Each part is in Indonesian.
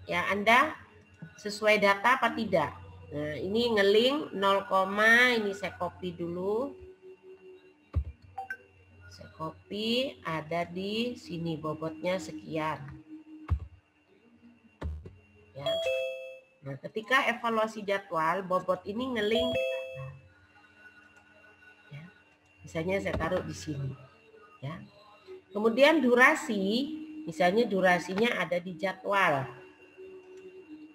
Ya, Anda sesuai data apa tidak? Nah, ini ngeling 0, ini saya copy dulu. Saya copy, ada di sini bobotnya sekian. Ya. Nah, ketika evaluasi jadwal, bobot ini ngeling. Ya. Misalnya saya taruh di sini. Ya. Kemudian durasi, misalnya durasinya ada di jadwal.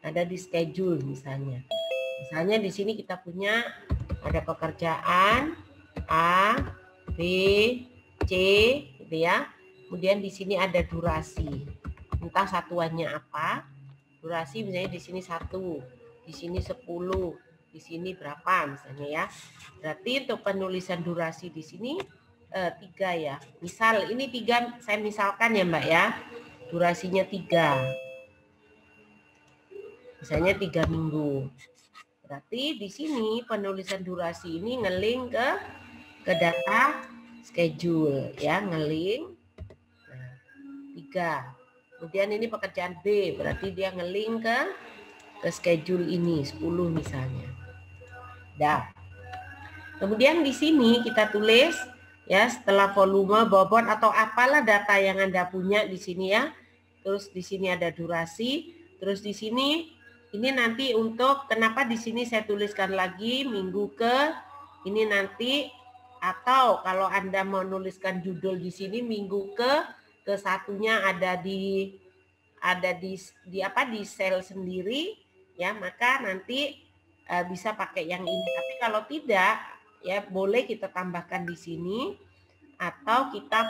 Ada di schedule misalnya. Misalnya di sini kita punya ada pekerjaan A, B, C, gitu ya. Kemudian di sini ada durasi. Entah satuannya apa. Durasi misalnya di sini 1, di sini 10, di sini berapa misalnya ya. Berarti untuk penulisan durasi di sini 3 ya. Misal ini 3 saya misalkan ya Mbak ya. Durasinya 3. Misalnya 3 minggu. Berarti di sini penulisan durasi ini ngeling ke data schedule ya, ngeling. Nah, 3. Kemudian ini pekerjaan B, berarti dia ngeling ke schedule ini 10 misalnya. Dah. Kemudian di sini kita tulis ya, setelah volume, bobot atau apalah data yang Anda punya di sini ya. Terus di sini ada durasi, terus di sini ini nanti untuk kenapa di sini saya tuliskan lagi minggu ke ini nanti, atau kalau Anda mau nuliskan judul di sini minggu ke satunya ada di apa di sel sendiri ya, maka nanti bisa pakai yang ini. Tapi kalau tidak ya boleh kita tambahkan di sini atau kita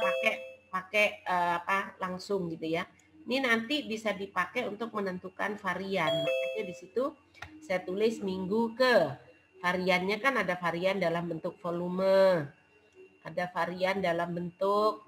pakai apa langsung gitu ya. Ini nanti bisa dipakai untuk menentukan varian. Makanya di situ saya tulis minggu ke. Variannya kan ada varian dalam bentuk volume, ada varian dalam bentuk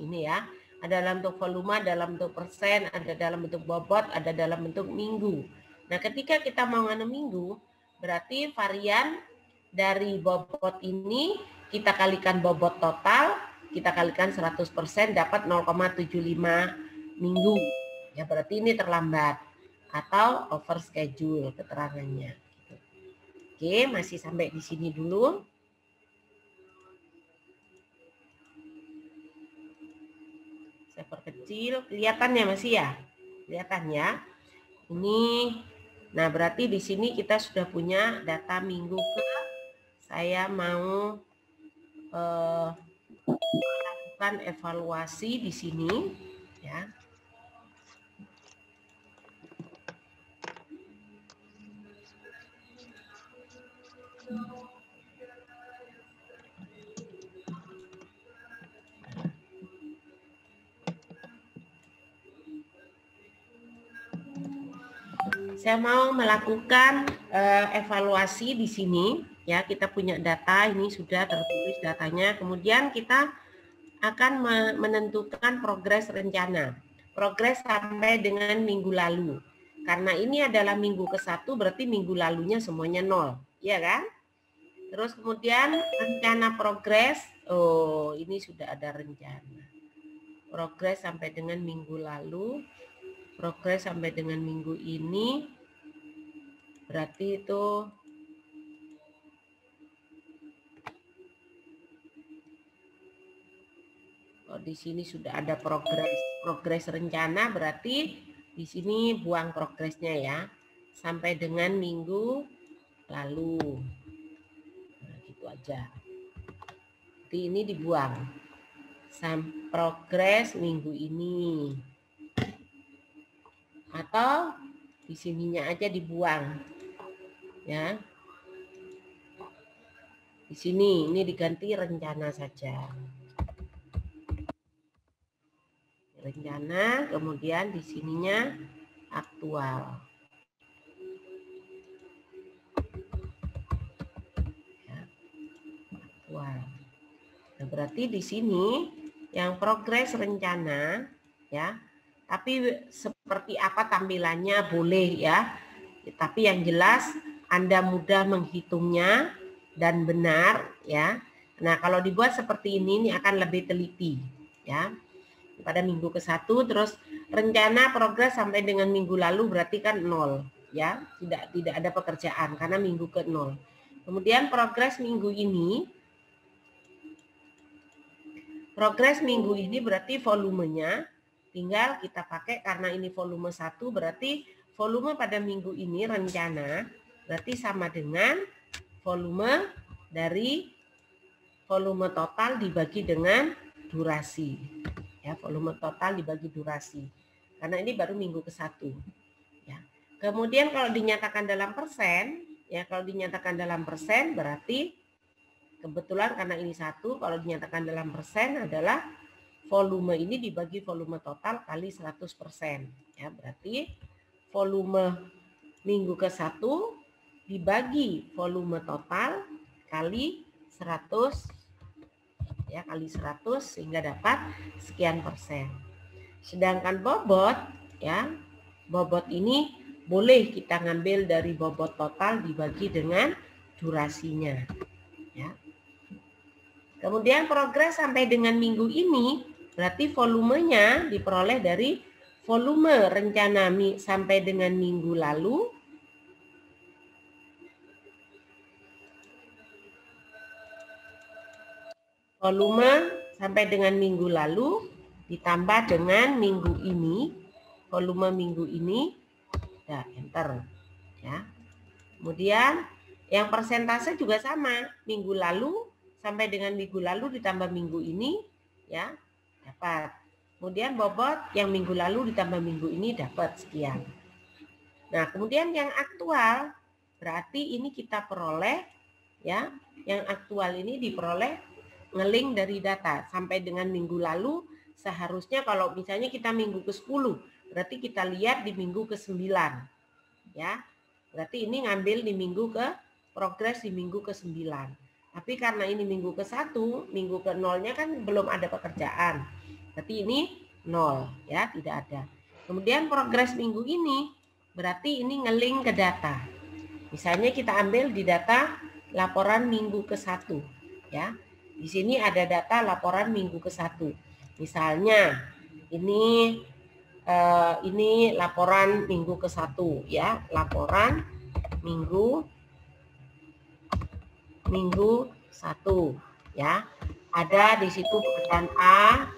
ini ya, ada dalam bentuk volume, dalam bentuk persen, ada dalam bentuk bobot, ada dalam bentuk minggu. Nah, ketika kita mau nganu minggu, berarti varian dari bobot ini kita kalikan bobot total, kita kalikan 100% dapat 0,75 minggu. Ya, berarti ini terlambat atau over schedule keterangannya. Oke, masih sampai di sini dulu. Saya perkecil, kelihatannya masih ya? Kelihatan ya? Ini, nah berarti di sini kita sudah punya data minggu ke. Saya mau melakukan evaluasi di sini, ya. Saya mau melakukan evaluasi di sini, ya. Kita punya data, ini sudah tertulis datanya. Kemudian kita akan menentukan progres rencana. Progres sampai dengan minggu lalu. Karena ini adalah minggu ke-1, berarti minggu lalunya semuanya 0, ya kan? Terus kemudian rencana progres, oh ini sudah ada rencana. Progres sampai dengan minggu lalu, progres sampai dengan minggu ini, berarti itu di sini sudah ada progres rencana, berarti di sini buang progresnya ya, sampai dengan minggu lalu. Nah, gitu aja. Jadi ini dibuang. Progres minggu ini. Atau di sininya aja dibuang. Ya. Di sini ini diganti rencana saja. Rencana, kemudian di sininya aktual. Ya, aktual. Nah, berarti di sini yang progres rencana ya, tapi seperti apa tampilannya boleh ya. Tapi yang jelas Anda mudah menghitungnya dan benar ya. Nah, kalau dibuat seperti ini akan lebih teliti ya. pada minggu ke-1, terus rencana progres sampai dengan minggu lalu berarti kan 0 ya, tidak ada pekerjaan karena minggu ke-0. Kemudian progres minggu ini berarti volumenya tinggal kita pakai karena ini volume 1, berarti volume pada minggu ini rencana berarti sama dengan volume dari volume total dibagi dengan durasi. Ya, volume total dibagi durasi. Karena ini baru minggu ke-1. Ya. Kemudian kalau dinyatakan dalam persen, ya kalau dinyatakan dalam persen berarti kebetulan karena ini 1, kalau dinyatakan dalam persen adalah volume ini dibagi volume total kali 100%. Ya, berarti volume minggu ke-1 dibagi volume total kali 100 ya, kali 100 sehingga dapat sekian persen. Sedangkan bobot ya, bobot ini boleh kita ngambil dari bobot total dibagi dengan durasinya ya. Kemudian progres sampai dengan minggu ini berarti volumenya diperoleh dari volume rencana sampai dengan minggu lalu volume sampai dengan minggu lalu ditambah dengan minggu ini, volume minggu ini, ya enter ya. Kemudian yang persentase juga sama, minggu lalu sampai dengan minggu lalu ditambah minggu ini ya dapat. Kemudian bobot yang minggu lalu ditambah minggu ini dapat sekian. Nah, kemudian yang aktual berarti ini kita peroleh ya, yang aktual ini diperoleh ngeling dari data sampai dengan minggu lalu. Seharusnya kalau misalnya kita minggu ke-10 berarti kita lihat di minggu ke-9 ya, berarti ini ngambil di minggu ke progres di minggu ke-9. Tapi karena ini minggu ke-1, minggu ke-0-nya kan belum ada pekerjaan, berarti ini 0 ya, tidak ada. Kemudian progres minggu ini berarti ini ngeling ke data. Misalnya kita ambil di data laporan minggu ke-1 ya. Di sini ada data laporan minggu ke-1. Misalnya ini laporan minggu ke-1 ya, laporan minggu 1 ya. Ada di situ pekerjaan A.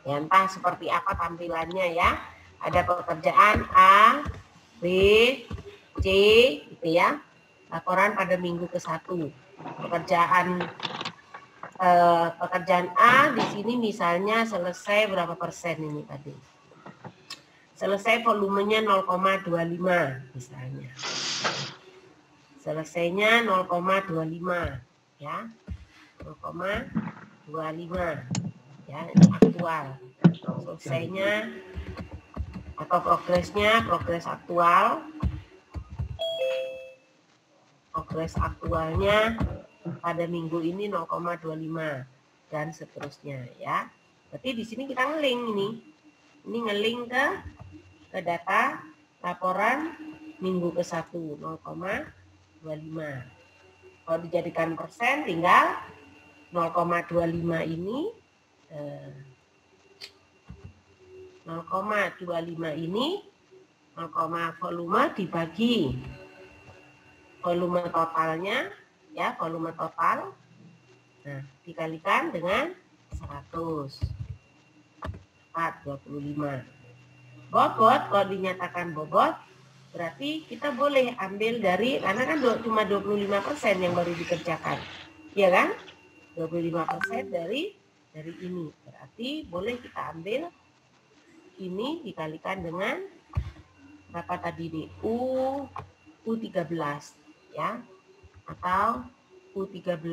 Ya, entah seperti apa tampilannya ya. Ada pekerjaan A, B, C gitu ya. Laporan pada minggu ke-1. Pekerjaan A di sini misalnya selesai berapa persen ini tadi? Selesai volumenya 0,25 misalnya. Selesainya 0,25 ya. 0,25 ya, ini aktual. Selesainya atau progresnya, progres aktual. Progres aktualnya pada minggu ini 0,25 dan seterusnya ya. Berarti di sini kita ngeling ini ngeling ke data laporan minggu ke-1 0,25. Kalau dijadikan persen tinggal 0,25 ini 0,25 ini 0, volume dibagi volume totalnya ya, volume total. Nah, dikalikan dengan 100. 25. Bobot, kalau dinyatakan bobot berarti kita boleh ambil dari, karena kan cuma 25% yang baru dikerjakan. Iya kan? 25% dari ini. Berarti boleh kita ambil ini dikalikan dengan berapa tadi nih? U13 ya, atau U13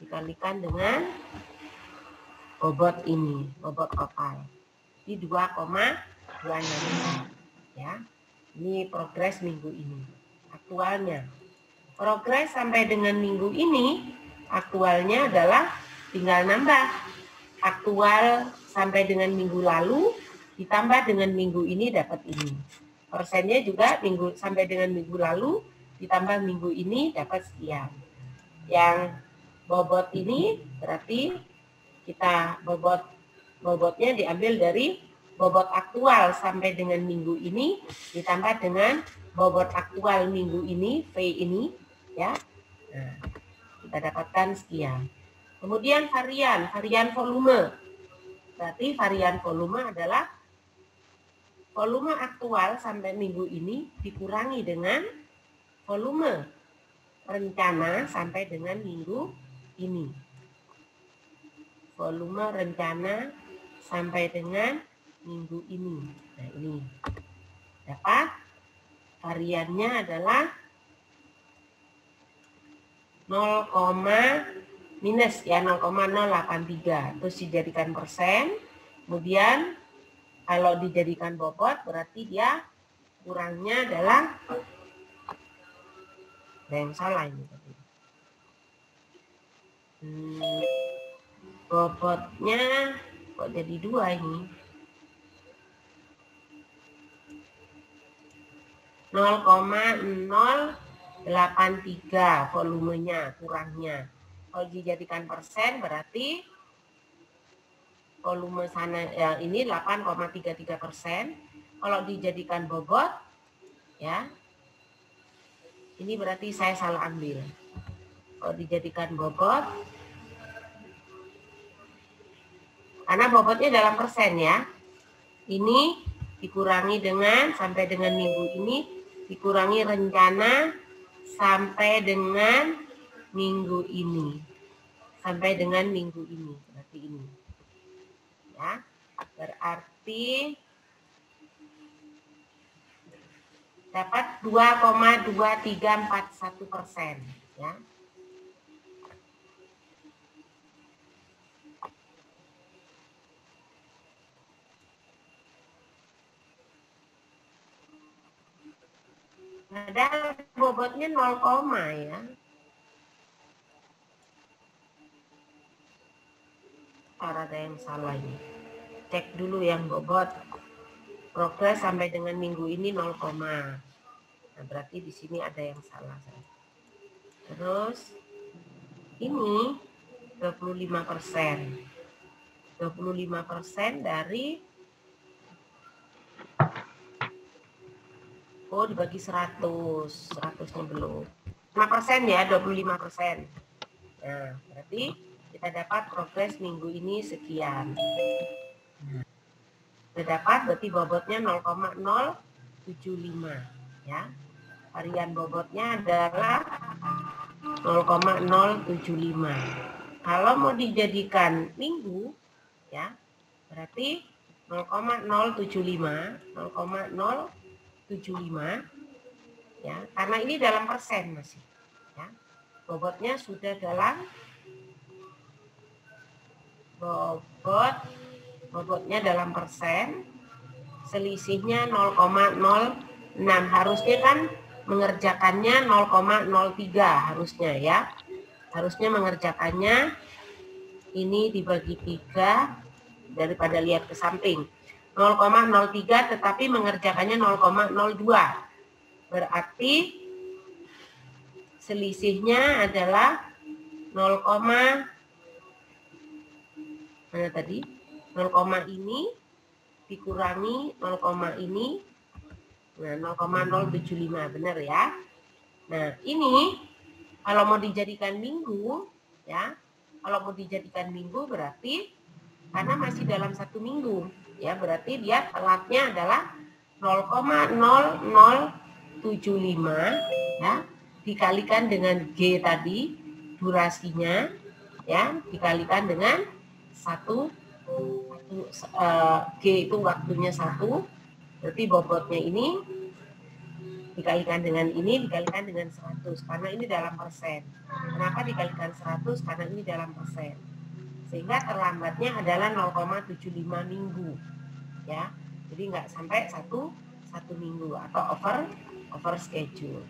dikalikan dengan bobot ini, bobot total di 2,26 ya. Ini progres minggu ini aktualnya. Progres sampai dengan minggu ini aktualnya adalah tinggal nambah aktual sampai dengan minggu lalu ditambah dengan minggu ini dapat ini. Persennya juga minggu sampai dengan minggu lalu ditambah minggu ini dapat sekian. Yang bobot ini berarti kita bobotnya diambil dari bobot aktual sampai dengan minggu ini ditambah dengan bobot aktual minggu ini, V ini, ya. Nah, kita dapatkan sekian. Kemudian varian volume. Berarti varian volume adalah volume aktual sampai minggu ini dikurangi dengan volume rencana sampai dengan minggu ini. Volume rencana sampai dengan minggu ini. Nah, ini dapat variannya adalah 0,083 terus dijadikan persen. Kemudian kalau dijadikan bobot berarti dia kurangnya adalah, ada yang salah ini tadi. Bobotnya kok jadi 2 ini. 0,083 volumenya kurangnya. Kalau dijadikan persen berarti volume sana ya, ini 8,33%. Kalau dijadikan bobot ya, ini berarti saya salah ambil. Kalau dijadikan bobot, karena bobotnya dalam persen ya, ini dikurangi dengan sampai dengan minggu ini, dikurangi rencana sampai dengan minggu ini, sampai dengan minggu ini, berarti ini ya, berarti dapat 2,2341% ya. Padahal bobotnya 0, ya. Ada yang salah ini. Cek dulu yang bobot. Progres sampai dengan minggu ini 0, nah berarti di sini ada yang salah. Terus ini 25%. 25% dari dibagi 100. 100-nya belum. 5% ya, 25%. Nah, berarti kita dapat progres minggu ini sekian. Kita dapat berarti bobotnya 0,075 ya. Varian bobotnya adalah 0,075. Kalau mau dijadikan minggu ya, berarti 0,075 ya, karena ini dalam persen masih ya. Bobotnya sudah dalam bobotnya dalam persen, selisihnya 0,06. Harusnya kan mengerjakannya 0,03 harusnya ya. Harusnya mengerjakannya ini dibagi 3 daripada lihat ke samping. 0,03 tetapi mengerjakannya 0,02. Berarti selisihnya adalah 0, mana tadi? 0, ini dikurangi 0, ini. Nah, 0,075 benar ya. Nah, ini kalau mau dijadikan minggu ya. Kalau mau dijadikan minggu berarti karena masih dalam 1 minggu ya, berarti dia telatnya adalah 0,0075 ya, dikalikan dengan G tadi durasinya ya, dikalikan dengan 1 G itu waktunya 1, berarti bobotnya ini dikalikan dengan ini dikalikan dengan 100 karena ini dalam persen. Kenapa dikalikan 100? Karena ini dalam persen. Sehingga terlambatnya adalah 0,75 minggu ya. Jadi nggak sampai satu minggu atau over schedule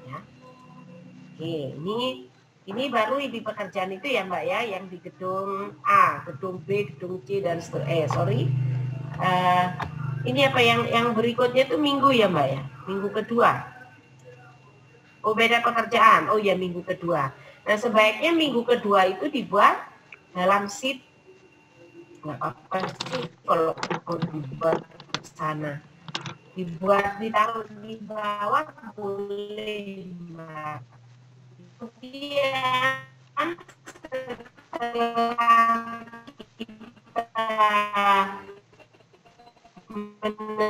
ya. Oke, ini baru di pekerjaan itu ya Mbak ya, yang di gedung A, gedung B, gedung C dan seterusnya. Ini apa yang berikutnya itu minggu ya Mbak ya, minggu kedua. Oh beda pekerjaan, oh ya minggu kedua. Nah sebaiknya minggu kedua itu dibuat dalam sheet nggak apa-apa sih kalau mau dibuat ke sana. Dibuat ditaruh di bawah boleh, Mbak. Kemudian setelah kita menentukan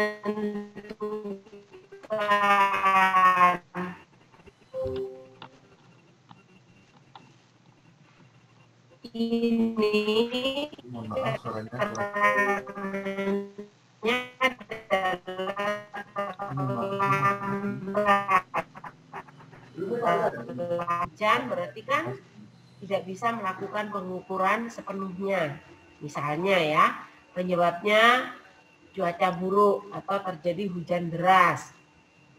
ini keterangannya adalah hujan, berarti kan tidak bisa melakukan pengukuran sepenuhnya. Misalnya ya, penyebabnya cuaca buruk atau terjadi hujan deras.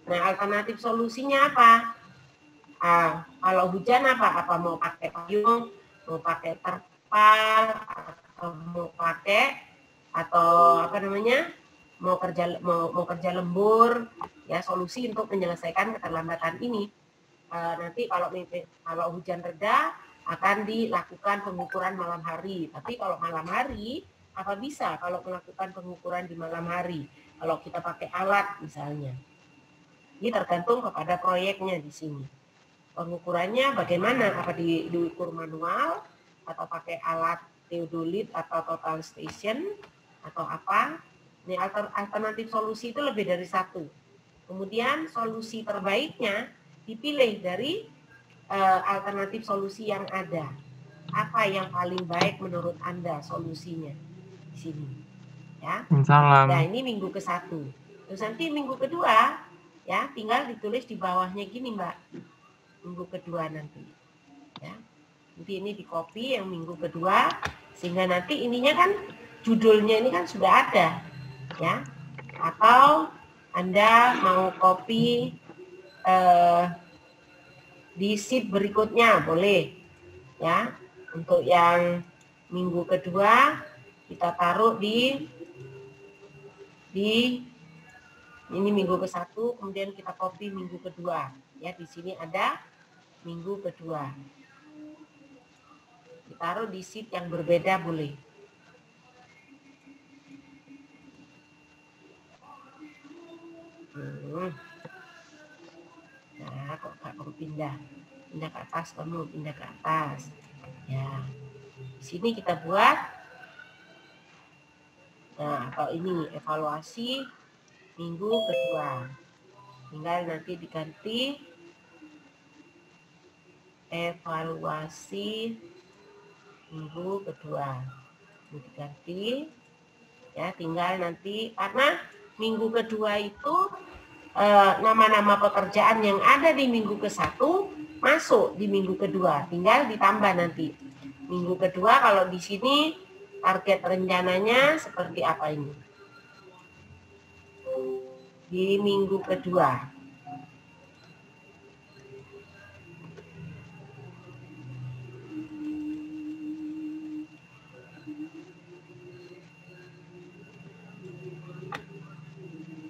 Nah, alternatif solusinya apa? Kalau hujan apa mau pakai payung, mau pakai terpal, atau mau pakai apa namanya, mau kerja lembur, ya solusi untuk menyelesaikan keterlambatan ini. Nanti kalau hujan reda akan dilakukan pengukuran malam hari. Tapi kalau malam hari apa bisa kalau melakukan pengukuran di malam hari? Kalau kita pakai alat misalnya, ini tergantung kepada proyeknya di sini. Pengukurannya bagaimana? Apa diukur manual atau pakai alat theodolit atau total station atau apa? Ini alternatif solusi itu lebih dari satu. Kemudian solusi terbaiknya dipilih dari alternatif solusi yang ada. Apa yang paling baik menurut Anda solusinya di sini? Ya. Salam. Nah, ini minggu ke-1. Terus nanti minggu kedua ya tinggal ditulis di bawahnya gini, Mbak. Minggu kedua nanti. Ya. Nanti ini di copy yang minggu kedua sehingga nanti ininya kan judulnya ini kan sudah ada. Ya. Atau Anda mau copy di sheet berikutnya boleh ya. Untuk yang minggu kedua kita taruh di ini minggu ke-1, kemudian kita copy minggu kedua ya. Di sini ada minggu kedua, ditaruh di sheet yang berbeda boleh. Nah, kok kamu pindah ke atas, kamu pindah ke atas ya. Di sini kita buat, nah kalau ini evaluasi minggu kedua, tinggal nanti diganti evaluasi minggu kedua, ini diganti ya. Tinggal nanti karena minggu kedua itu nama-nama pekerjaan yang ada di minggu ke-1 masuk di minggu kedua, tinggal ditambah nanti minggu kedua. Kalau di sini target rencananya seperti apa ini di minggu kedua.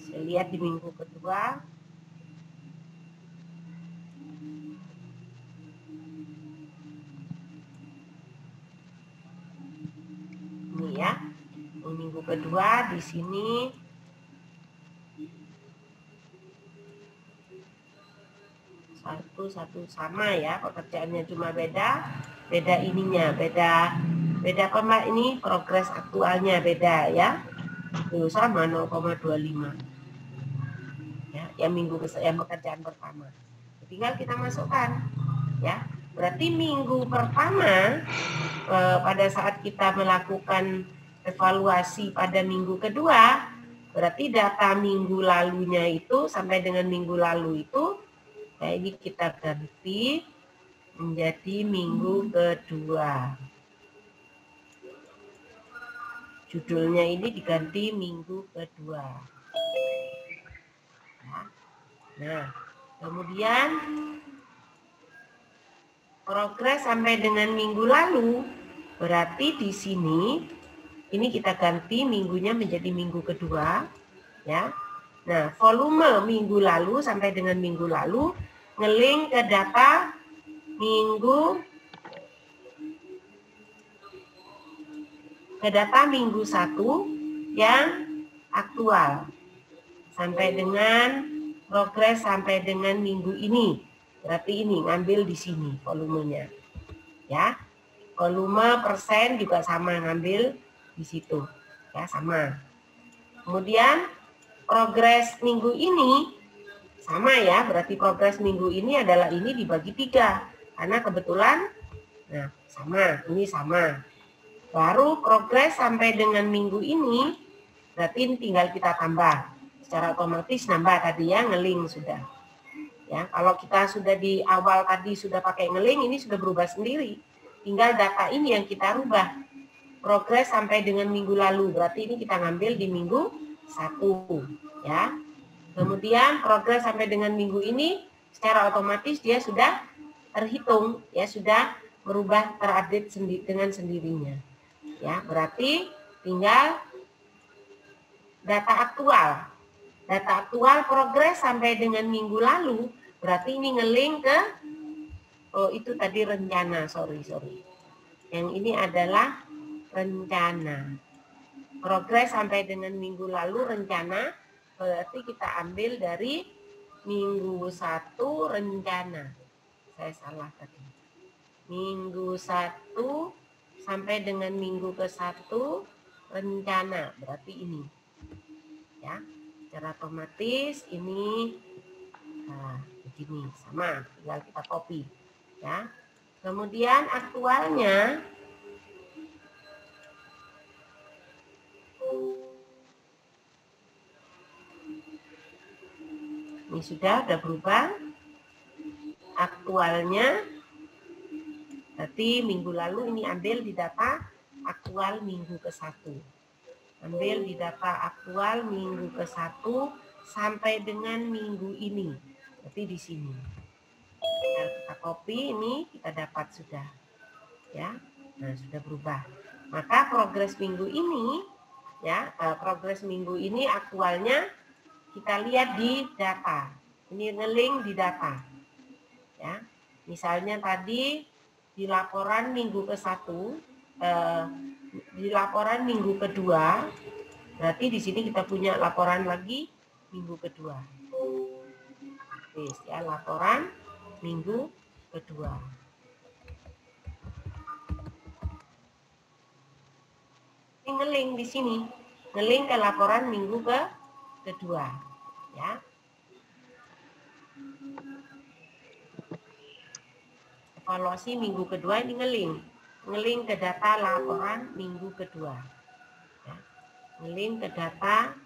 Saya lihat di minggu kedua. Ini ya, minggu kedua di sini satu sama ya, pekerjaannya cuma beda ininya, beda apa Mbak, ini progres aktualnya beda ya. Tuh sama 0,25 ya, yang pekerjaan pertama. Tinggal kita masukkan ya. Berarti minggu pertama pada saat kita melakukan evaluasi pada minggu kedua, berarti data minggu lalunya itu sampai dengan minggu lalu itu, nah ini kita ganti menjadi minggu kedua. Judulnya ini diganti minggu kedua. Nah, kemudian progres sampai dengan minggu lalu, berarti di sini ini kita ganti minggunya menjadi minggu kedua ya. Nah, volume minggu lalu sampai dengan minggu lalu nge-link ke data minggu ke data minggu 1 yang aktual sampai dengan progres sampai dengan minggu ini. Berarti ini ngambil di sini volumenya. Ya. Volume persen juga sama, ngambil di situ. Ya, sama. Kemudian progres minggu ini sama ya, berarti progres minggu ini adalah ini dibagi 3. Karena kebetulan nah sama, ini sama. Baru progres sampai dengan minggu ini, berarti tinggal kita tambah. Secara otomatis nambah tadi ya, ngeling sudah. Ya, kalau kita sudah di awal tadi sudah pakai ngeling, ini sudah berubah sendiri. Tinggal data ini yang kita rubah. Progres sampai dengan minggu lalu, berarti ini kita ngambil di minggu 1. Ya. Kemudian progres sampai dengan minggu ini, secara otomatis dia sudah terhitung, ya sudah berubah terupdate dengan sendirinya. Ya, berarti tinggal data aktual. Data aktual progres sampai dengan minggu lalu, berarti ini ngeling ke, oh itu tadi rencana, sorry. Yang ini adalah rencana. Progres sampai dengan minggu lalu rencana, berarti kita ambil dari minggu 1 rencana. Saya salah tadi. Minggu 1 sampai dengan minggu ke-1 rencana, berarti ini. Ya. Secara otomatis ini begini, sama, tinggal kita copy. Ya. Kemudian aktualnya ini sudah berubah. Aktualnya berarti minggu lalu ini ambil di data aktual minggu ke-1. Ambil di data aktual minggu ke-1 sampai dengan minggu ini. Berarti di sini. Kita copy ini, kita dapat sudah. Ya. Nah, sudah berubah. Maka progres minggu ini ya, progres minggu ini aktualnya kita lihat di data. Ini ngeling di data. Ya. Misalnya tadi di laporan minggu ke-1 di laporan minggu kedua, berarti di sini kita punya laporan lagi minggu kedua. Oke, ya, laporan minggu kedua. Ini ngeling di sini, ngeling ke laporan minggu kedua, ya. Evaluasi minggu kedua ini ngeling ke data laporan minggu kedua. Ya. Ngeling ke data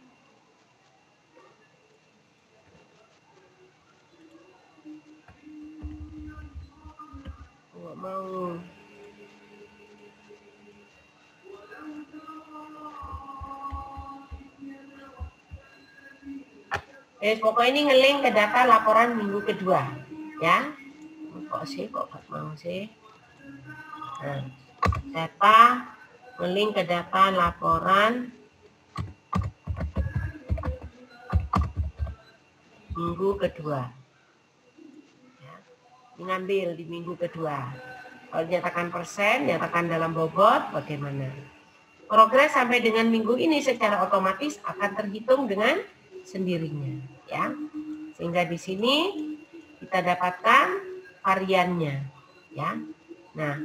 nggak mau. Pokoknya ini ngeling ke data laporan minggu kedua, ya. Kok mau sih? Nah, data ngeling ke data laporan minggu kedua. Ya, ngambil di minggu kedua. Kalau nyatakan persen, nyatakan dalam bobot, bagaimana? Progres sampai dengan minggu ini secara otomatis akan terhitung dengan sendirinya, ya. Sehingga di sini kita dapatkan variannya, ya. Nah,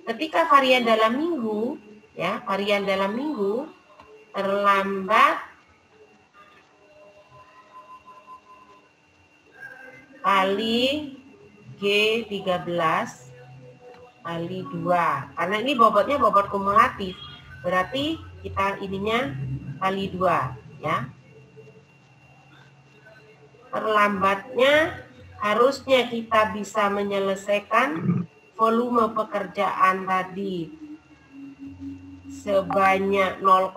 ketika varian dalam minggu, ya, varian dalam minggu terlambat kali G13 kali 2. Karena ini bobotnya bobot kumulatif. Berarti kita ininya kali 2, ya. Terlambatnya harusnya kita bisa menyelesaikan volume pekerjaan tadi sebanyak 0,6,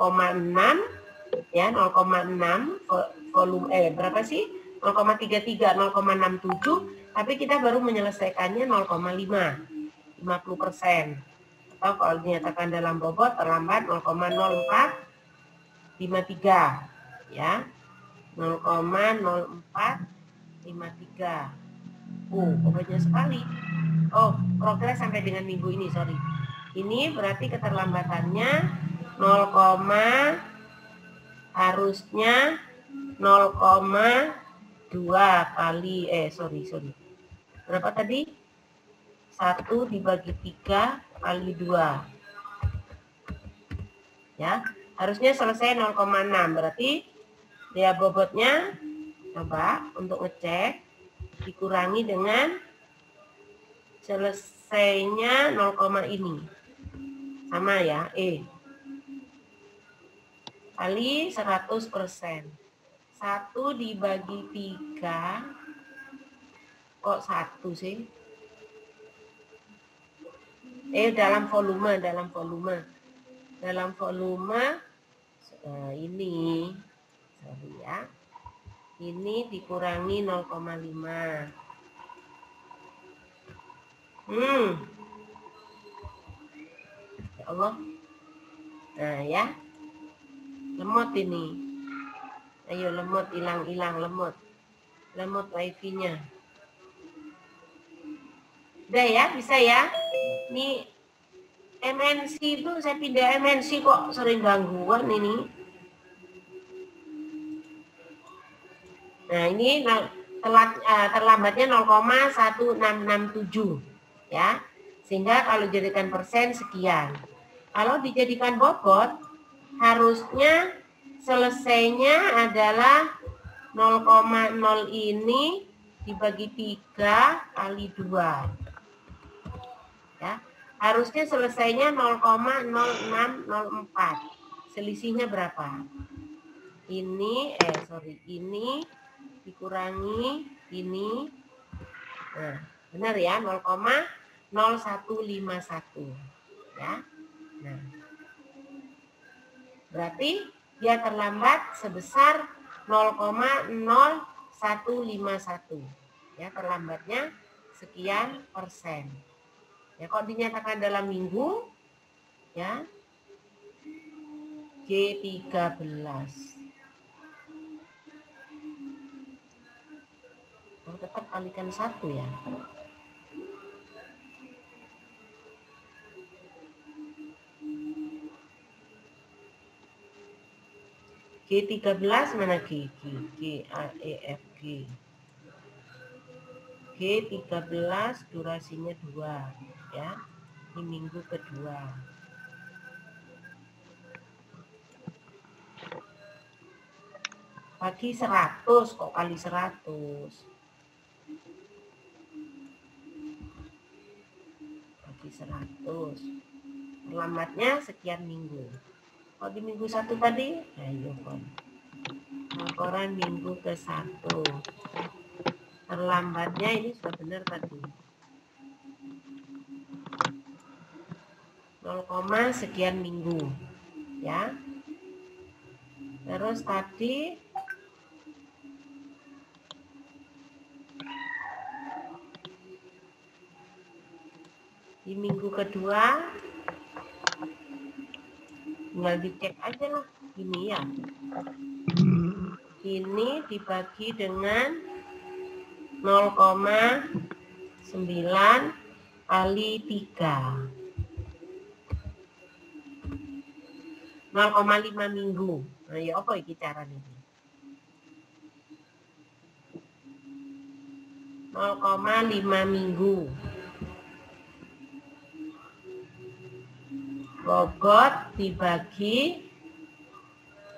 ya, 0,6 volume berapa sih? 0,33, 0,67, tapi kita baru menyelesaikannya 0,5, 50%. Atau kalau dinyatakan dalam bobot terlambat 0,0453, ya. 0,0453. Banyak sekali. Progres sampai dengan minggu ini, sorry. Ini berarti keterlambatannya harusnya 0,2 kali berapa tadi? 1 dibagi 3 kali 2. Ya, harusnya selesai 0,6. Berarti dia bobotnya, coba untuk ngecek, dikurangi dengan selesainya 0, ini. Sama ya, kali 100%. 1 dibagi 3, kok 1 sih? Dalam volume. Ini, sorry ya. Ini dikurangi 0,5. Ya Allah. Nah ya. Lemot ini. Ayo lemot, hilang lemot. Lemot wifi-nya. Udah ya, bisa ya. Ini MNC itu saya pindah MNC kok sering gangguan ini. Nah, ini terlambatnya 0,1667 ya. Sehingga kalau dijadikan persen sekian. Kalau dijadikan bobot harusnya selesainya adalah 0,0 ini dibagi 3 kali 2. Ya. Harusnya selesainya 0,0604. Selisihnya berapa? Ini ini dikurangi ini. Nah, benar ya, 0,0151 ya. Nah. Berarti dia terlambat sebesar 0,0151. Ya, terlambatnya sekian persen. Ya, kalau dinyatakan dalam minggu ya G13. Tetap kalikan 1 ya. G13 mana G? G, A, E, F, G. G13 durasinya 2 ya. Ini minggu kedua. Bagi 100 kok kali 100. Bagi 100. Terlambatnya sekian minggu. Kalau di minggu 1 tadi, ayo kon. Laporan minggu ke-1. Terlambatnya ini sudah benar tadi. 0, sekian minggu. Ya. Terus tadi di minggu kedua tinggal dicek aja lah ini ya. Ini dibagi dengan 0,9 kali 3. 0,5 minggu. Nah, ya apa iki carane iki? 0,5 minggu. Bobot dibagi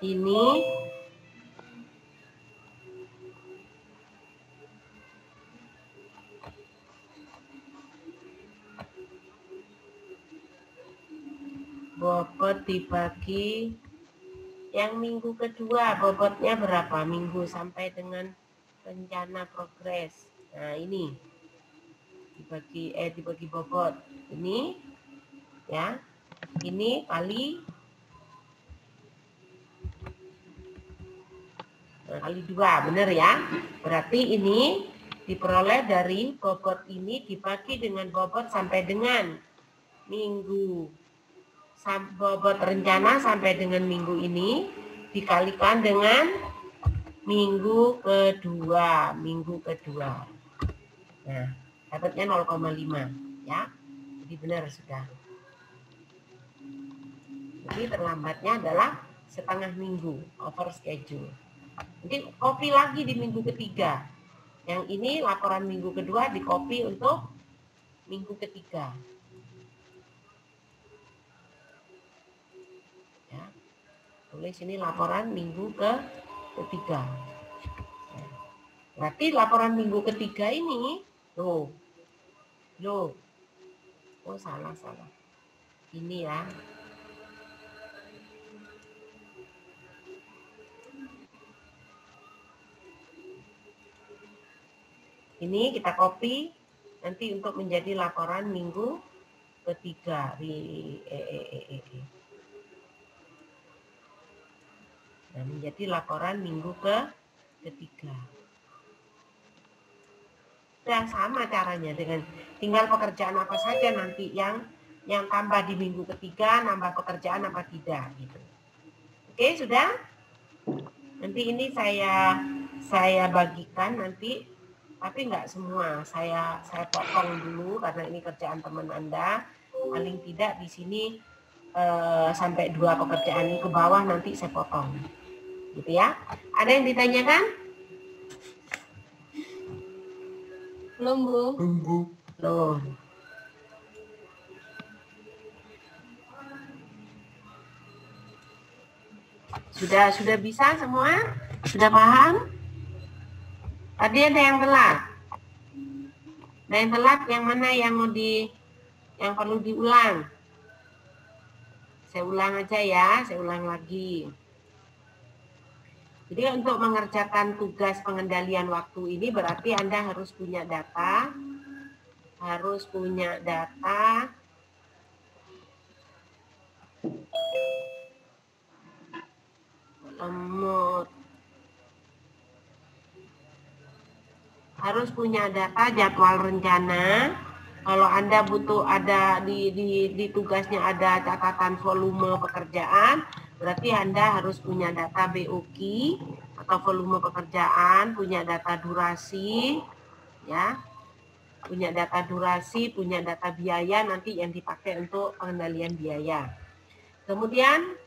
ini bobot dibagi yang minggu kedua, bobotnya berapa minggu sampai dengan rencana progres. Nah, ini dibagi bobot. Ini ya. Ini kali 2, benar ya. Berarti ini diperoleh dari bobot ini dibagi dengan bobot sampai dengan minggu. Bobot rencana sampai dengan minggu ini dikalikan dengan minggu kedua. Nah, dapatnya 0,5 ya. Jadi benar sudah. Jadi terlambatnya adalah setengah minggu, over schedule. Nanti copy lagi di minggu ketiga. Yang ini laporan minggu kedua di copy untuk minggu ketiga. Ya. Tulis ini laporan minggu ketiga. Berarti laporan minggu ketiga ini, loh, oh salah. Ini ya. Ini kita copy nanti untuk menjadi laporan minggu ketiga di Nah, menjadi laporan minggu ketiga. Yang sama caranya dengan tinggal pekerjaan apa saja nanti yang tambah di minggu ketiga, nambah pekerjaan apa tidak gitu. Oke, sudah? Nanti ini saya bagikan nanti, tapi nggak semua. Saya potong dulu karena ini kerjaan teman Anda. Paling tidak di sini sampai 2 pekerjaan ke bawah nanti saya potong. Gitu ya. Ada yang ditanyakan? Belum, Bu. Belum. Sudah bisa semua? Sudah paham? Tadi ada yang telat. Ada yang telat, yang mana yang perlu diulang? Saya ulang aja ya, saya ulang lagi. Jadi untuk mengerjakan tugas pengendalian waktu ini berarti Anda harus punya data, harus punya data jadwal rencana. Kalau Anda butuh ada di tugasnya ada catatan volume pekerjaan, berarti Anda harus punya data BOQ atau volume pekerjaan, punya data durasi, ya, punya data durasi, punya data biaya nanti yang dipakai untuk pengendalian biaya. Kemudian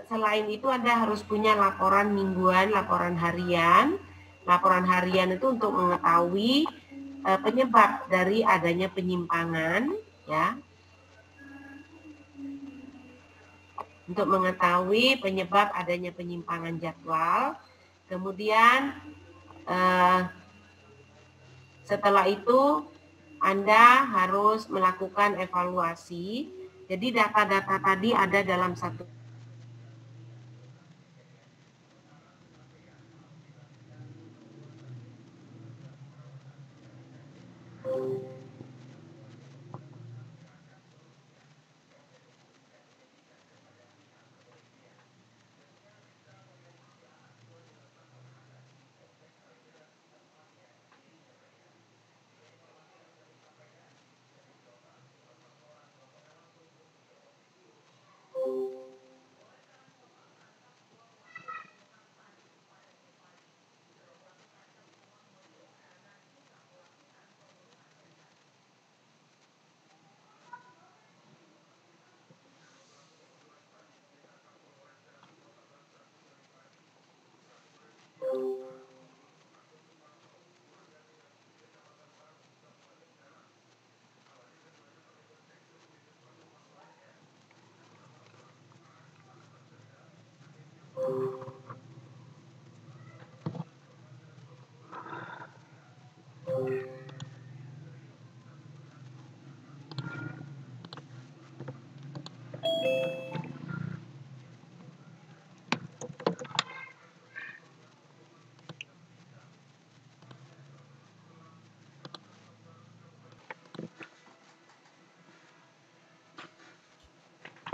selain itu Anda harus punya laporan mingguan, laporan harian. Laporan harian itu untuk mengetahui penyebab dari adanya penyimpangan, ya. Untuk mengetahui penyebab adanya penyimpangan jadwal. Kemudian setelah itu Anda harus melakukan evaluasi. Jadi data-data tadi ada dalam satu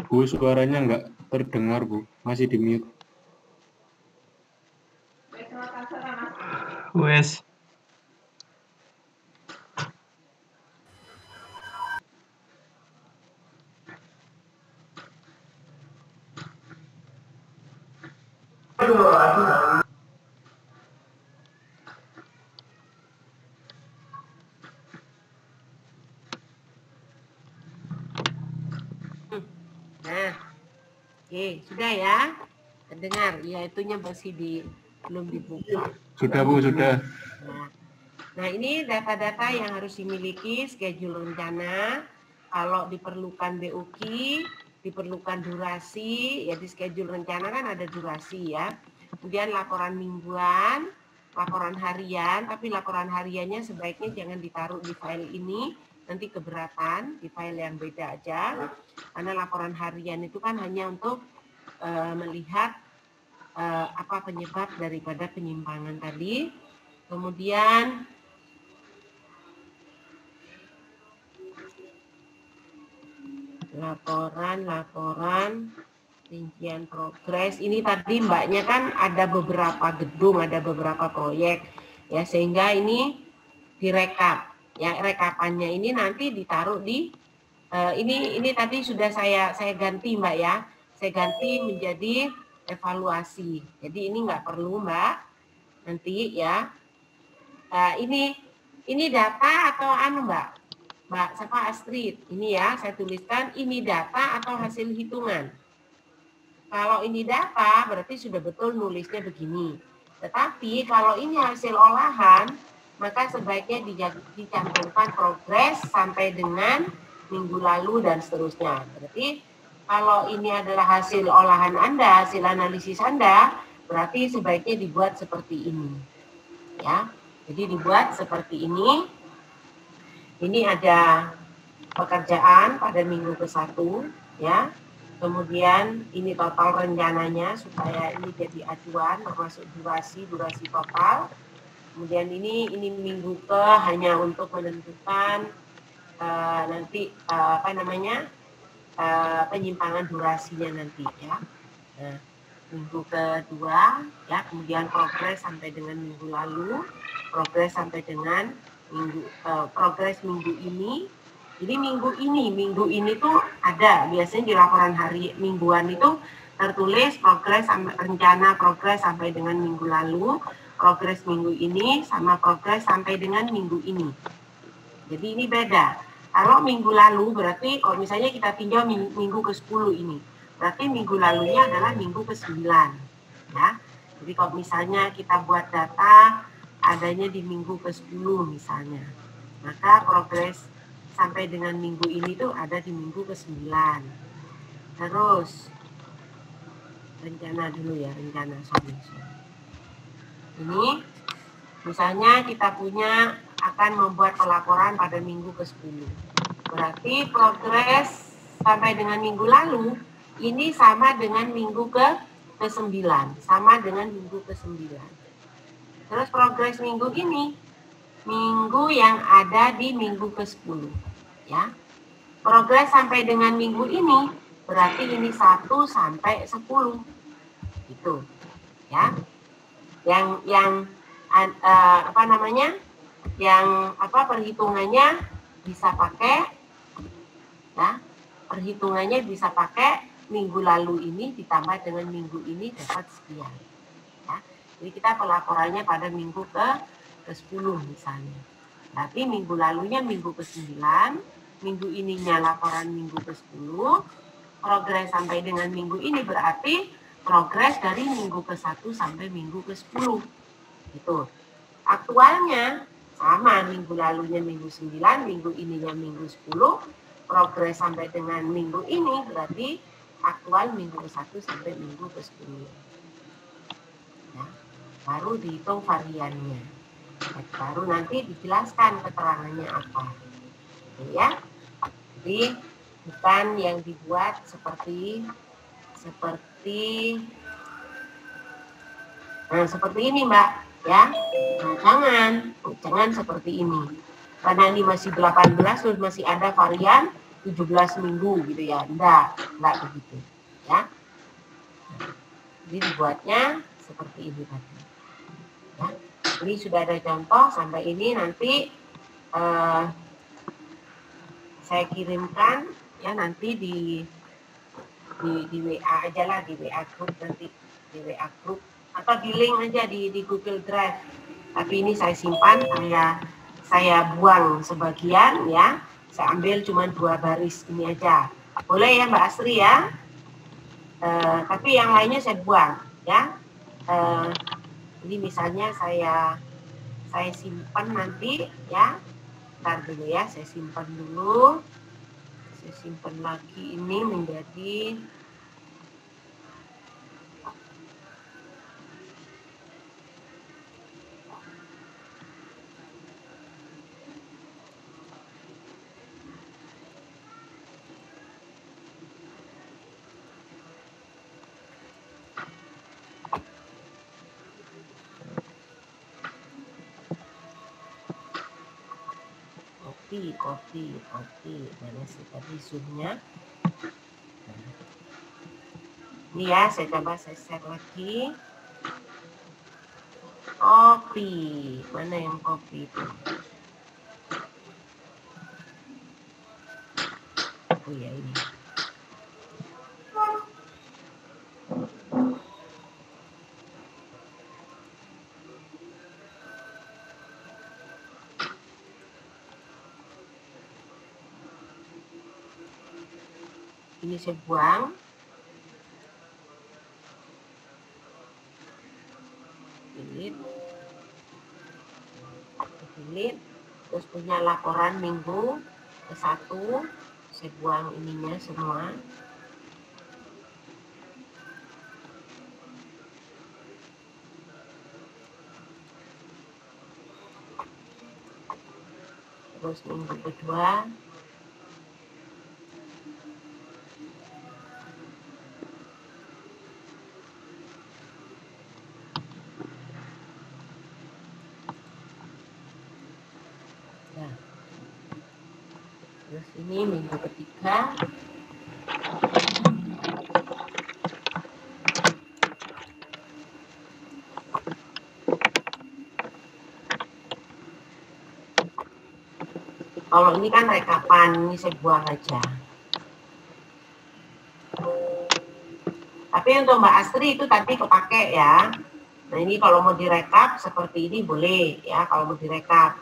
Bu, suaranya nggak terdengar, Bu. Masih di mute. Wes. Nah, Oke, sudah ya? Terdengar? Ya, itunya masih belum dibuka. Sudah Bu, sudah. Nah, ini data-data yang harus dimiliki, schedule rencana. Kalau diperlukan BUQ, diperlukan durasi, ya di schedule rencana kan ada durasi ya. Kemudian laporan mingguan, laporan harian, tapi laporan hariannya sebaiknya jangan ditaruh di file ini, nanti keberatan, di file yang beda aja. Karena laporan harian itu kan hanya untuk melihat apa penyebab daripada penyimpangan tadi. Kemudian laporan rincian progres. Ini tadi mbaknya kan ada beberapa gedung, ada beberapa proyek ya, sehingga ini direkap ya. Rekapannya ini nanti ditaruh di ini tadi sudah saya ganti mbak ya, saya ganti menjadi evaluasi. Jadi ini nggak perlu mbak nanti ya. Ini data atau anu mbak siapa Astrid, ini ya saya tuliskan ini data atau hasil hitungan. Kalau ini data berarti sudah betul nulisnya begini. Tetapi kalau ini hasil olahan, maka sebaiknya dicantumkan progres sampai dengan minggu lalu dan seterusnya. Berarti kalau ini adalah hasil olahan Anda, hasil analisis Anda, berarti sebaiknya dibuat seperti ini. Ya. Jadi dibuat seperti ini. Ini ada pekerjaan pada minggu ke-1 ya. Kemudian ini total rencananya supaya ini jadi acuan termasuk durasi total. Kemudian ini minggu ke hanya untuk menentukan nanti penyimpangan durasinya nanti ya. Nah, minggu kedua ya, kemudian progres sampai dengan minggu lalu, progres sampai dengan progres minggu ini. Jadi minggu ini tuh ada biasanya di laporan hari mingguan itu tertulis progres rencana progres sampai dengan minggu lalu, progres minggu ini sama progres sampai dengan minggu ini. Jadi ini beda. Kalau minggu lalu berarti kalau misalnya kita tinjau minggu ke-10 ini, berarti minggu lalunya adalah minggu ke-9 ya. Jadi kalau misalnya kita buat data adanya di minggu ke-10 misalnya, maka progres sampai dengan minggu ini tuh ada di minggu ke-9. Terus rencana dulu ya, rencana sorry. Ini misalnya kita punya akan membuat pelaporan pada minggu ke-10. Berarti progres sampai dengan minggu lalu ini sama dengan minggu ke-9, sama dengan minggu ke-9. Terus progres minggu ini, minggu yang ada di minggu ke-10. Ya. Progres sampai dengan minggu ini, berarti ini 1 sampai 10. Gitu. Ya. Yang perhitungannya bisa pakai ya. Perhitungannya bisa pakai minggu lalu ini ditambah dengan minggu ini dapat sekian. Ya. Jadi kita pelaporannya pada minggu ke-10 misalnya. Tapi minggu lalunya minggu ke-9, minggu ininya laporan minggu ke-10, progres sampai dengan minggu ini berarti progres dari minggu ke-1 sampai minggu ke-10. Gitu. Aktualnya sama, minggu lalunya minggu 9, minggu ininya minggu 10, progres sampai dengan minggu ini berarti aktual minggu ke-1 sampai minggu ke-10. Ya. Baru dihitung variannya. Baru nanti dijelaskan keterangannya apa. Ya. Jadi bukan yang dibuat seperti ini Mbak ya. Nah, jangan seperti ini. Karena ini masih 18 terus masih ada varian 17 minggu gitu ya. Enggak begitu ya. Jadi dibuatnya seperti ini tadi. Ya. Ini sudah ada contoh sampai ini nanti saya kirimkan ya nanti di WA aja lah, di WA group nanti, di WA group atau di link aja di Google Drive. Tapi ini saya simpan, saya buang sebagian ya. Saya ambil cuma 2 baris ini aja. Boleh ya Mbak Astri ya? Tapi yang lainnya saya buang ya. Ini misalnya saya simpan nanti ya. Ntar dulu ya, saya simpan dulu. Saya simpan lagi ini menjadi kopi. Mana sih tadi zoomnya? Ini ya, saya coba saya share lagi. Kopi, mana yang kopi itu? Oh ya ini. Ini saya buang. Delete. Terus punya laporan minggu ke-1. Saya buang ininya semua. Terus minggu kedua. Nah. Terus ini minggu ketiga. Kalau ini kan rekapan, ini saya buang aja. Tapi untuk Mbak Astri itu tadi kepake ya. Nah ini kalau mau direkap seperti ini boleh ya kalau mau direkap.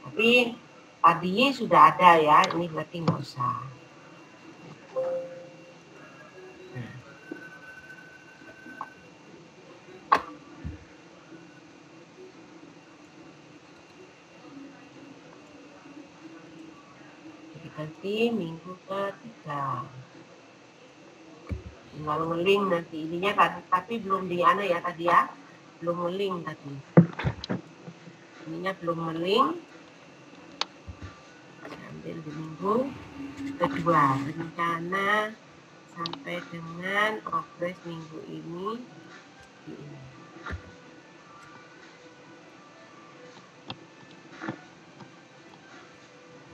Tapi tadi sudah ada ya, ini berarti nggak usah. Jadi nanti minggu ketiga. Tinggal ngeling nanti ininya tadi, tapi belum di ana ya tadi ya, belum ngeling tadi. Ininya belum ngeling. Ambil di minggu kedua, rencana sampai dengan progres minggu ini.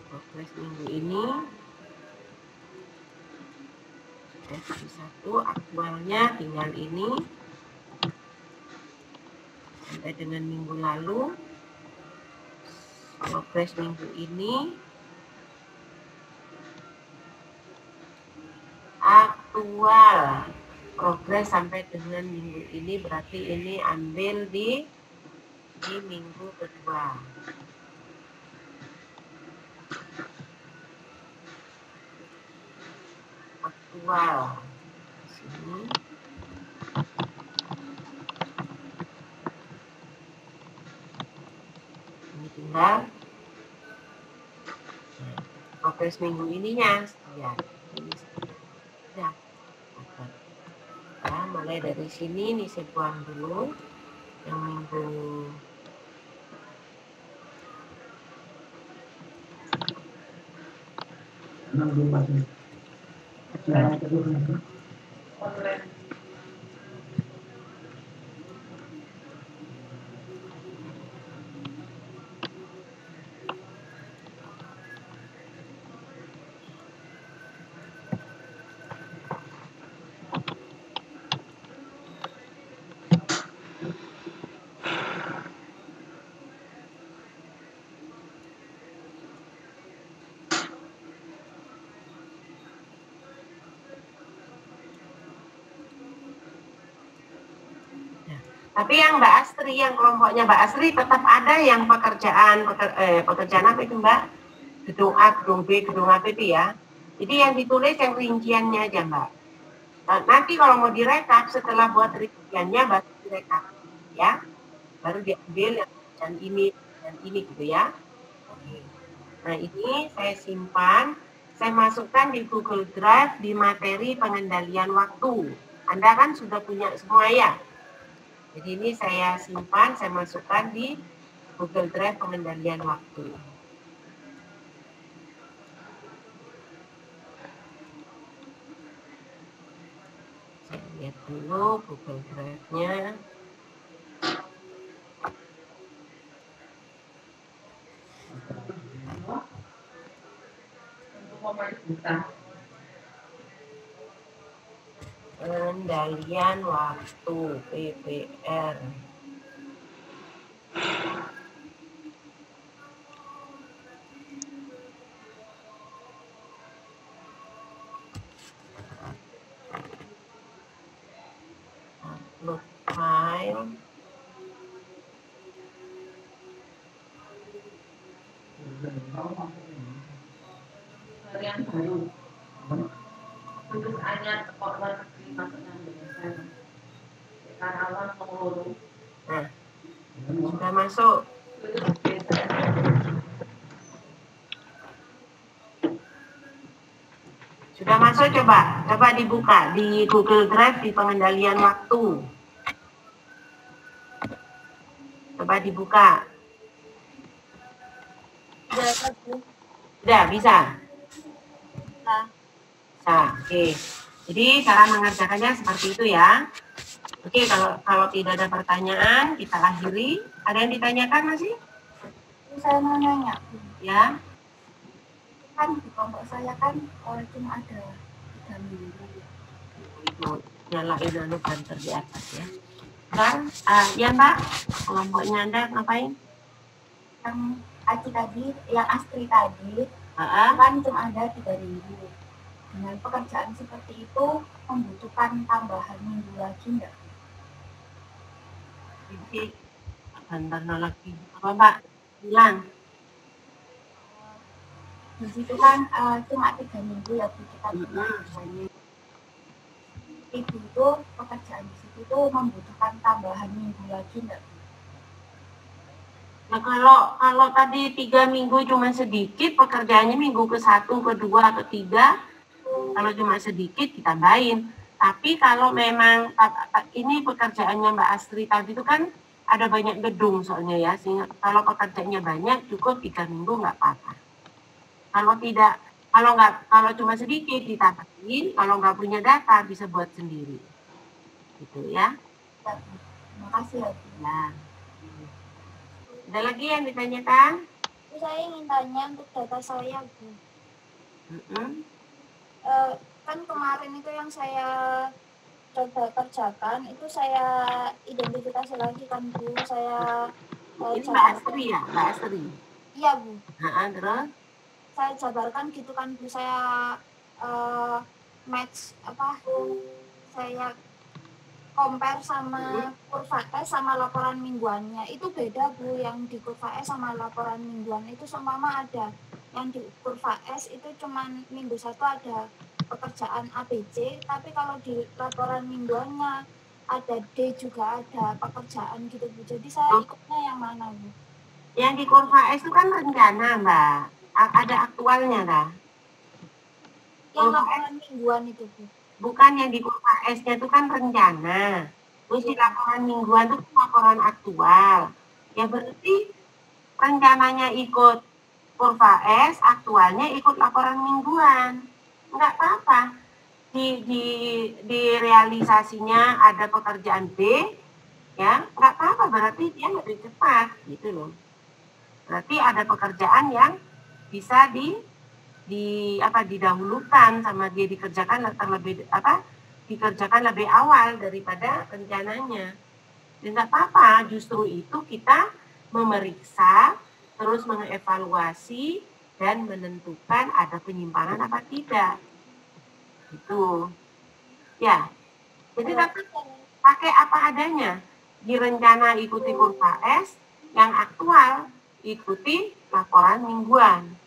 Progres minggu ini. Sesi 1 aktualnya tinggal ini sampai dengan minggu lalu. Progres minggu ini aktual progres sampai dengan minggu ini, berarti ini ambil di minggu kedua. Aktual sini. Ini tinggal progres minggu ininya ya. Ini ya. Ya, mulai dari sini nih saya buang dulu yang minggu tapi yang Mbak Astri, yang kelompoknya Mbak Astri tetap ada yang pekerjaan apa itu Mbak? Gedung A, gedung B, gedung apa itu ya. Jadi yang ditulis yang rinciannya aja Mbak. Nah, nanti kalau mau direkap setelah buat rinciannya baru direkap ya, baru diambil yang ini gitu ya. Oke. Nah ini saya simpan, saya masukkan di Google Drive di materi pengendalian waktu. Anda kan sudah punya semua ya. Jadi ini saya simpan, saya masukkan di Google Drive pengendalian waktu. Saya lihat dulu Google Drive-nya. Pengendalian waktu PPR. Upload file. Tulis anyar kekuatan Nah, sudah masuk. Sudah masuk, coba dibuka di Google Drive di pengendalian waktu. Coba dibuka. Sudah bisa. Nah, Oke. Jadi cara mengerjakannya seperti itu ya. Oke, kalau tidak ada pertanyaan, kita akhiri. Ada yang ditanyakan masih? saya mau nanya, Ya. kan di kelompok saya kan cuma ada 3 minggu. Itu nyalain anu banter di atas ya. Kan? Ya Mbak, kelompoknya Anda ngapain? Yang Aci tadi, yang Astri tadi, Ah, kan cuma ada 3 minggu. Dengan pekerjaan seperti itu membutuhkan tambahan minggu lagi enggak? jadi banter lagi. Apa Mbak? Bilang. Di situ kan cuma 3 minggu ya Bu, kita bilang. Ibu itu pekerjaan di situ tuh membutuhkan tambahan minggu lagi enggak? Nah kalau tadi 3 minggu cuma sedikit, pekerjaannya minggu ke-1, ke-2, atau 3, kalau cuma sedikit ditambahin. Tapi kalau memang ini pekerjaannya Mbak Astri tadi itu kan ada banyak gedung soalnya ya, sehingga kalau pekerjaannya banyak cukup 3 minggu nggak apa-apa. Kalau tidak, kalau cuma sedikit ditambahin, kalau nggak punya data bisa buat sendiri. Gitu ya. Ya, Bu. Terima kasih ya Bu. Nah. Ada lagi yang ditanyakan? Saya ingin tanya untuk data saya Bu. Kan kemarin itu yang saya coba kerjakan itu saya identifikasi lagi kan Bu, saya ini Mbak Astri ya, Mbak Astri. Iya Bu. Terus? Saya jabarkan gitu kan Bu, saya match saya compare sama kurva S sama laporan mingguannya. Itu beda Bu, yang di kurva S sama laporan mingguan itu seumpama ada yang di kurva S itu cuman minggu 1 ada pekerjaan ABC, tapi kalau di laporan mingguannya ada D juga ada pekerjaan gitu Bu. Jadi saya ikutnya yang mana Bu? Yang di kurva S itu kan rencana Mbak, ada aktualnya kan? Yang laporan mingguan itu Bu. Bukan, yang di kurva S-nya itu kan rencana. Terus di laporan mingguan itu laporan aktual. Ya berarti rencananya ikut kurva S, aktualnya ikut laporan mingguan. Enggak apa-apa. Di realisasinya ada pekerjaan B, ya enggak apa-apa, berarti dia lebih cepat gitu loh. Berarti ada pekerjaan yang bisa didahulukan sama dia dikerjakan lebih awal daripada rencananya. Dan nggak apa-apa, justru itu kita memeriksa, terus mengevaluasi dan menentukan ada penyimpanan apa tidak. Itu. Ya. Jadi pakai apa adanya. Di rencana ikuti kurva S, yang aktual ikuti laporan mingguan.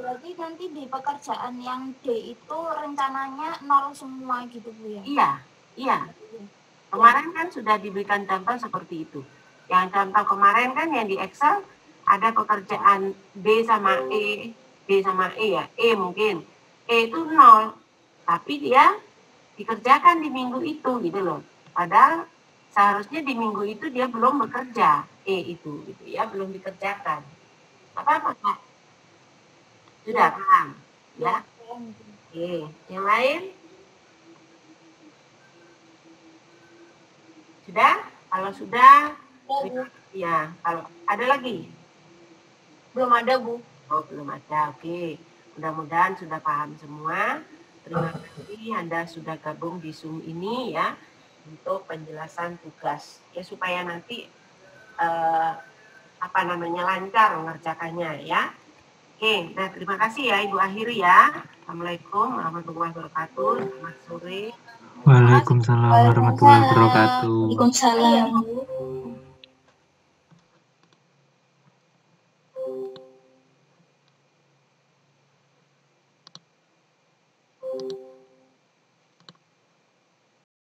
Berarti nanti di pekerjaan yang D itu rencananya 0 semua gitu Bu ya? Iya, iya. Kemarin kan sudah diberikan contoh seperti itu. Yang contoh kemarin kan yang di Excel ada pekerjaan B sama E ya, E mungkin. E itu 0, tapi dia dikerjakan di minggu itu gitu loh. Padahal seharusnya di minggu itu dia belum bekerja, E itu gitu ya, belum dikerjakan. Apa-apa Pak? Sudah paham? Ya. Oke, yang lain? Sudah? Kalau sudah, ya. Kalau ada lagi? Belum ada Bu. Oh, belum ada. Oke. Mudah-mudahan sudah paham semua. Terima kasih Anda sudah gabung di Zoom ini ya untuk penjelasan tugas. Ya supaya nanti lancar mengerjakannya ya. Oke, nah terima kasih ya Ibu akhiri ya. Assalamualaikum warahmatullahi wabarakatuh. Selamat sore. Waalaikumsalam warahmatullahi wabarakatuh. Waalaikumsalam.